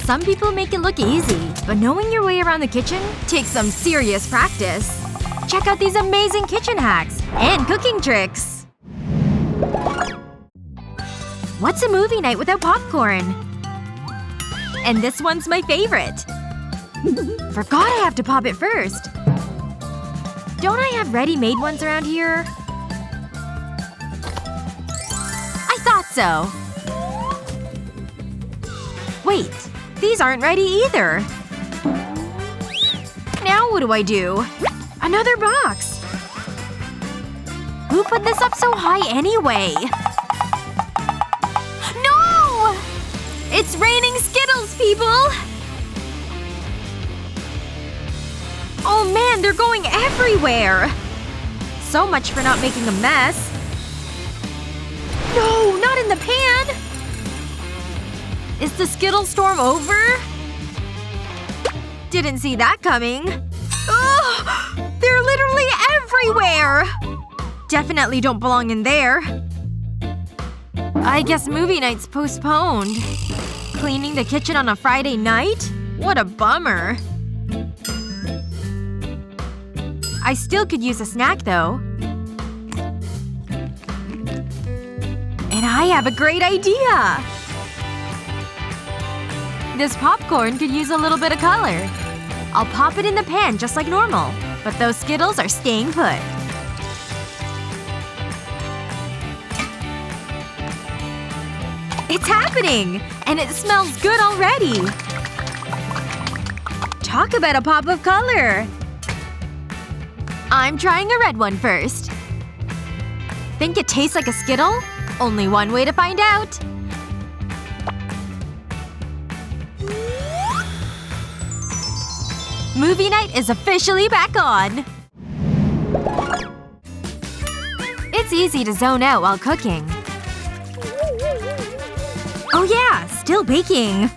Some people make it look easy, but knowing your way around the kitchen takes some serious practice. Check out these amazing kitchen hacks and cooking tricks! What's a movie night without popcorn? And this one's my favorite. Forgot I have to pop it first. Don't I have ready-made ones around here? I thought so. Wait. These aren't ready either. Now what do I do? Another box. Who put this up so high anyway? No! It's raining Skittles, people! Oh man, they're going everywhere! So much for not making a mess. No, not in the pan! Is the Skittle storm over? Didn't see that coming. Ugh! They're literally everywhere! Definitely don't belong in there. I guess movie night's postponed. Cleaning the kitchen on a Friday night? What a bummer. I still could use a snack, though. And I have a great idea! This popcorn could use a little bit of color. I'll pop it in the pan just like normal. But those Skittles are staying put. It's happening! And it smells good already! Talk about a pop of color! I'm trying a red one first. Think it tastes like a Skittle? Only one way to find out. Movie night is officially back on! It's easy to zone out while cooking. Oh yeah, still baking!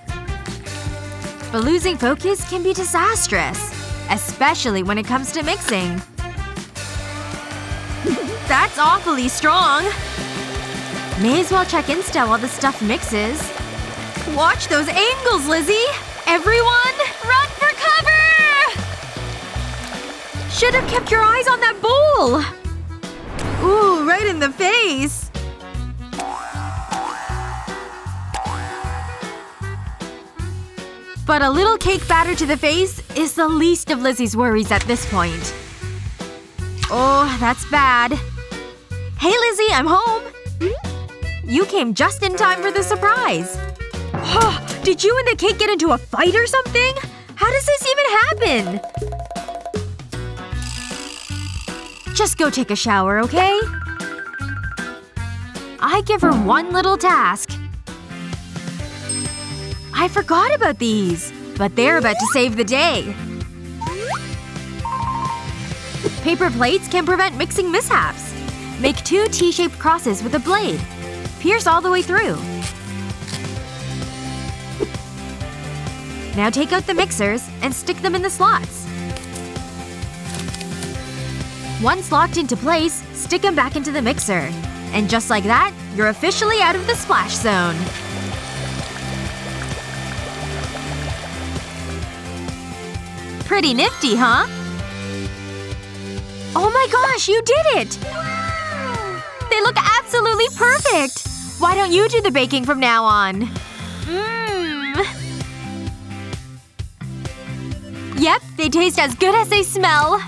But losing focus can be disastrous. Especially when it comes to mixing. That's awfully strong! May as well check Insta while the stuff mixes. Watch those angles, Lizzie! Everyone, run for cover! Should have kept your eyes on that bowl! Ooh, right in the face! But a little cake batter to the face is the least of Lizzie's worries at this point. Oh, that's bad. Hey Lizzie, I'm home! You came just in time for the surprise. Did you and the cake get into a fight or something? How does this even happen? Just go take a shower, okay? I give her one little task. I forgot about these. But they're about to save the day. Paper plates can prevent mixing mishaps. Make 2 T-shaped crosses with a blade. Pierce all the way through. Now take out the mixers and stick them in the slots. Once locked into place, stick them back into the mixer. And just like that, you're officially out of the splash zone. Pretty nifty, huh? Oh my gosh, you did it! They look absolutely perfect! Why don't you do the baking from now on? Yep, they taste as good as they smell.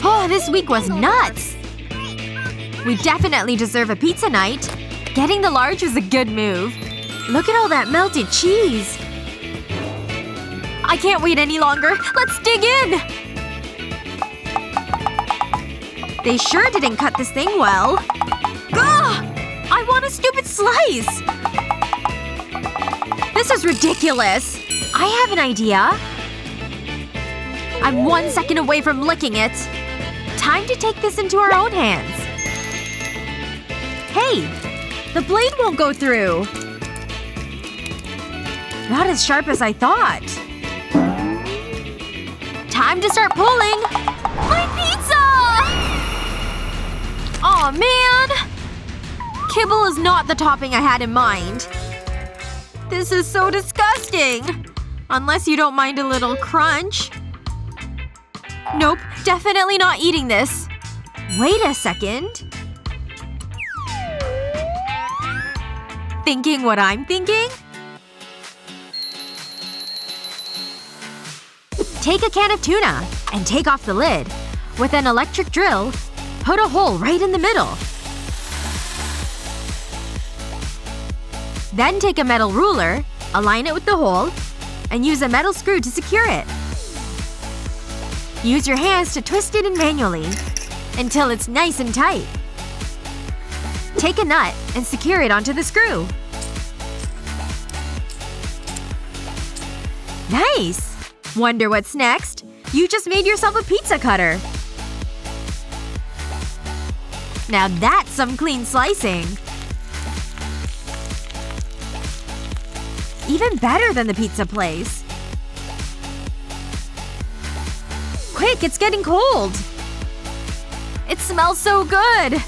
Oh, this week was nuts! We definitely deserve a pizza night. Getting the large was a good move. Look at all that melted cheese. I can't wait any longer. Let's dig in! They sure didn't cut this thing well. Ugh! I want a stupid slice! This is ridiculous. I have an idea. I'm 1 second away from licking it. Time to take this into our own hands. Hey! The blade won't go through. Not as sharp as I thought. Time to start pulling! My pizza! Aw, man! Kibble is not the topping I had in mind. This is so disgusting. Unless you don't mind a little crunch. Nope, definitely not eating this. Wait a second. Thinking what I'm thinking? Take a can of tuna and take off the lid. With an electric drill, put a hole right in the middle. Then take a metal ruler, align it with the hole, and use a metal screw to secure it. Use your hands to twist it in manually until it's nice and tight. Take a nut and secure it onto the screw. Nice! Wonder what's next? You just made yourself a pizza cutter. Now that's some clean slicing. Even better than the pizza place. Quick, it's getting cold! It smells so good!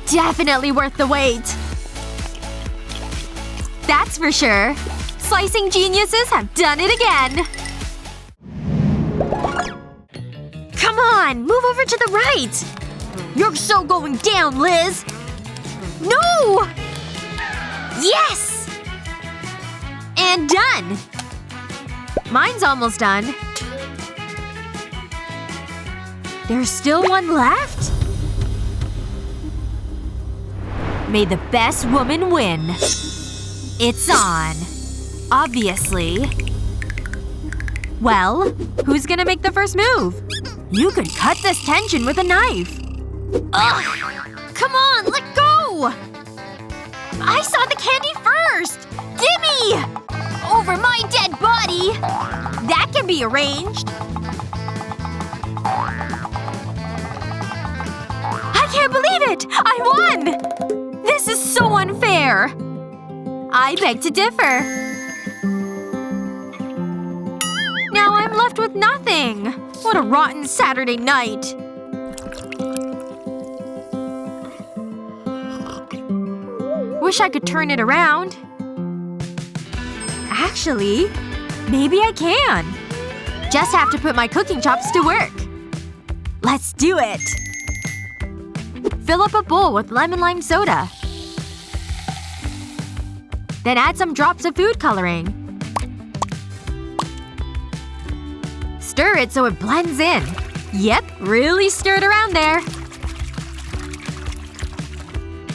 Definitely worth the wait. That's for sure. Slicing geniuses have done it again! Come on! Move over to the right! You're so going down, Liz! No! Yes! And done! Mine's almost done. There's still one left? May the best woman win. It's on. Obviously. Well, who's gonna make the first move? You could cut this tension with a knife. Ugh! Come on, let go! I saw the candy first! Gimme! Over my dead body! That can be arranged. I can't believe it! I won! This is so unfair. I beg to differ. Now I'm left with nothing. What a rotten Saturday night. Wish I could turn it around. Actually, maybe I can. Just have to put my cooking chops to work. Let's do it. Fill up a bowl with lemon lime soda. Then add some drops of food coloring. Stir it so it blends in. Yep, really stir it around there.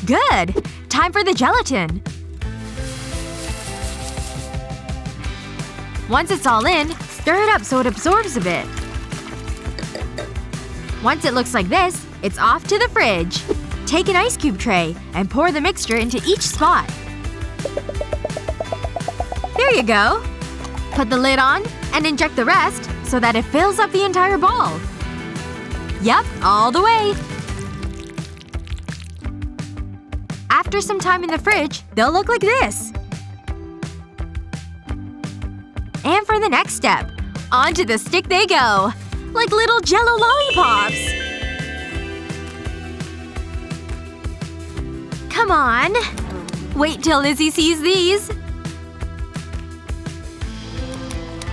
Good! Time for the gelatin. Once it's all in, stir it up so it absorbs a bit. Once it looks like this, it's off to the fridge. Take an ice cube tray and pour the mixture into each spot. There you go. Put the lid on and inject the rest so that it fills up the entire ball. Yep, all the way. After some time in the fridge, they'll look like this. And for the next step, onto the stick they go. Like little Jell-O lollipops. Come on. Wait till Lizzie sees these.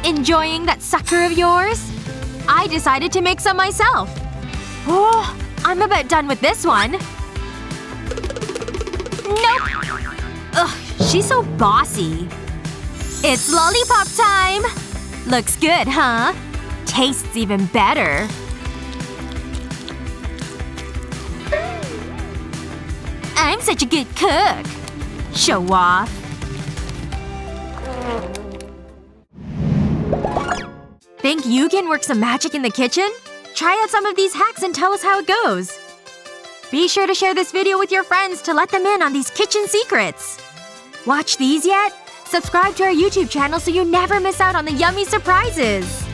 Enjoying that sucker of yours? I decided to make some myself. Oh, I'm about done with this one. Nope. Ugh, she's so bossy. It's lollipop time! Looks good, huh? Tastes even better. I'm such a good cook. Show off. Think you can work some magic in the kitchen? Try out some of these hacks and tell us how it goes. Be sure to share this video with your friends to let them in on these kitchen secrets. Watch these yet? Subscribe to our YouTube channel so you never miss out on the yummy surprises!